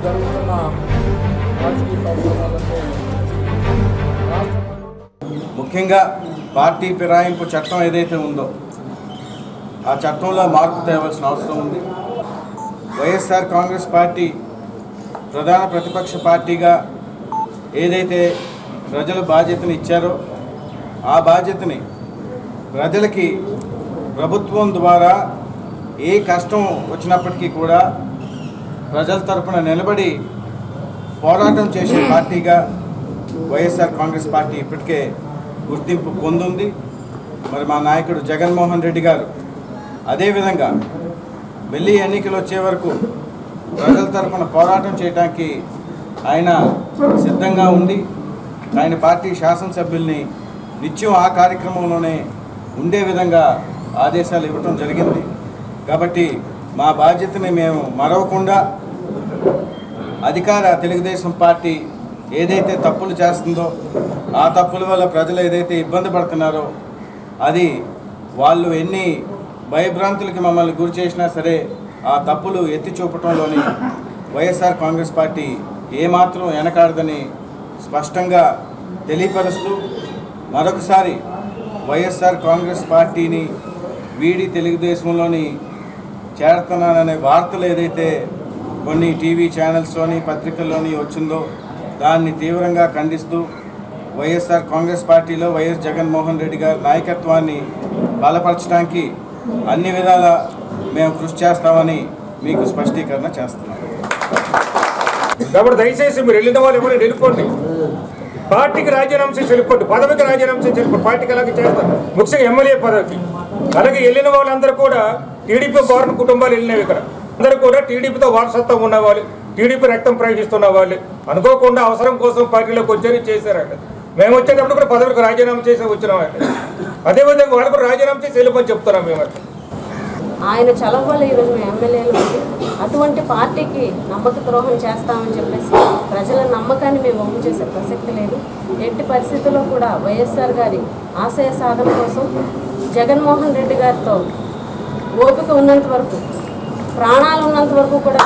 జరుగుతున్న రాజకీయ పరిణామాలతో ముఖ్యంగా పార్టీ ఫిరాయింపు చట్టం ఏదైతే ఉందో ఆ చట్టంలో మార్పు తేవాల్సిన అవసరం ఉంది. వైఎస్ఆర్ కాంగ్రెస్ పార్టీ ప్రధాన ప్రతిపక్ష పార్టీగా ఏదైతే ప్రజలు బాధ్యతని ఇచ్చారో ఆ బాధ్యతని ప్రజలకి ప్రభుత్వం ద్వారా ఏ కష్టం వచ్చినప్పటికీ కూడా ప్రజల తరపున నిలబడి పోరాటం చేసే పార్టీగా వైఎస్ఆర్ కాంగ్రెస్ పార్టీ ఇప్పటికే గుర్తింపు పొందింది. మరి మా నాయకుడు జగన్మోహన్ రెడ్డి గారు అదేవిధంగా మళ్ళీ ఎన్నికలు వచ్చే వరకు ప్రజల తరపున పోరాటం చేయడానికి ఆయన సిద్ధంగా ఉండి ఆయన పార్టీ శాసనసభ్యుల్ని నిత్యం ఆ కార్యక్రమంలోనే ఉండే విధంగా ఆదేశాలు ఇవ్వటం జరిగింది. కాబట్టి మా బాధ్యతని మేము మరవకుండా అధికార తెలుగుదేశం పార్టీ ఏదైతే తప్పులు చేస్తుందో ఆ తప్పుల వల్ల ప్రజలు ఏదైతే ఇబ్బంది పడుతున్నారో అది వాళ్ళు ఎన్ని భయభ్రాంతులకి మమ్మల్ని గురి చేసినా సరే ఆ తప్పులు ఎత్తి చూపటంలోని వైఎస్ఆర్ కాంగ్రెస్ పార్టీ ఏమాత్రం వెనకాడదని స్పష్టంగా తెలియపరుస్తూ మరొకసారి వైఎస్ఆర్ కాంగ్రెస్ పార్టీని వీడి తెలుగుదేశంలోని చేరుతున్నాననే వార్తలు ఏదైతే కొన్ని టీవీ ఛానల్స్లోని పత్రికల్లోని వచ్చిందో దాన్ని తీవ్రంగా ఖండిస్తూ వైఎస్ఆర్ కాంగ్రెస్ పార్టీలో వైఎస్ జగన్మోహన్ రెడ్డి గారి నాయకత్వాన్ని బలపరచడానికి అన్ని విధాలా మేము కృషి చేస్తామని మీకు స్పష్టీకరణ చేస్తున్నాం. కాబట్టి దయచేసి మీరు వెళ్ళిన వాళ్ళు ఎవరైనా వెళ్ళిపోండి, పార్టీకి రాజీనామా చేసి వెళ్ళిపోండి, పదవికి రాజీనామా చేసి వెళ్ళిపోండి. పార్టీకి అలాగే చేస్తారు, ముఖ్యంగా ఎమ్మెల్యే పదవికి. అలాగే వెళ్ళిన వాళ్ళందరూ కూడా టీడీపీ గవర్న కుటుంబాలు వెళ్ళినవి. ఇక్కడ అందరూ కూడా టీడీపీతో వారసత్వం ఉన్నవాళ్ళు, టీడీపీ రక్తం ప్రవహిస్తున్న వాళ్ళు, అనుకోకుండా అవసరం కోసం పార్టీలోకి వచ్చారని చేశారంట. మేము వచ్చేటప్పుడు కూడా పదవికి రాజీనామా చేసి వచ్చినామంటే అదేవిధంగా వాళ్ళు కూడా రాజీనామా చేసి వెళ్ళిపోని చెప్తున్నాం మేము. ఆయన చలవ వల్ల ఈరోజు మేము ఎమ్మెల్యేలు అటువంటి పార్టీకి నమ్మక ద్రోహం చేస్తామని చెప్పేసి ప్రజల నమ్మకాన్ని మేము ఒమ్ము చేసే ప్రసక్తి లేదు. ఎట్టి పరిస్థితుల్లో కూడా వైఎస్ఆర్ గారి ఆశయ సాధన కోసం జగన్మోహన్ రెడ్డి గారితో ఓపిక ఉన్నంత వరకు, ప్రాణాలు ఉన్నంత వరకు కూడా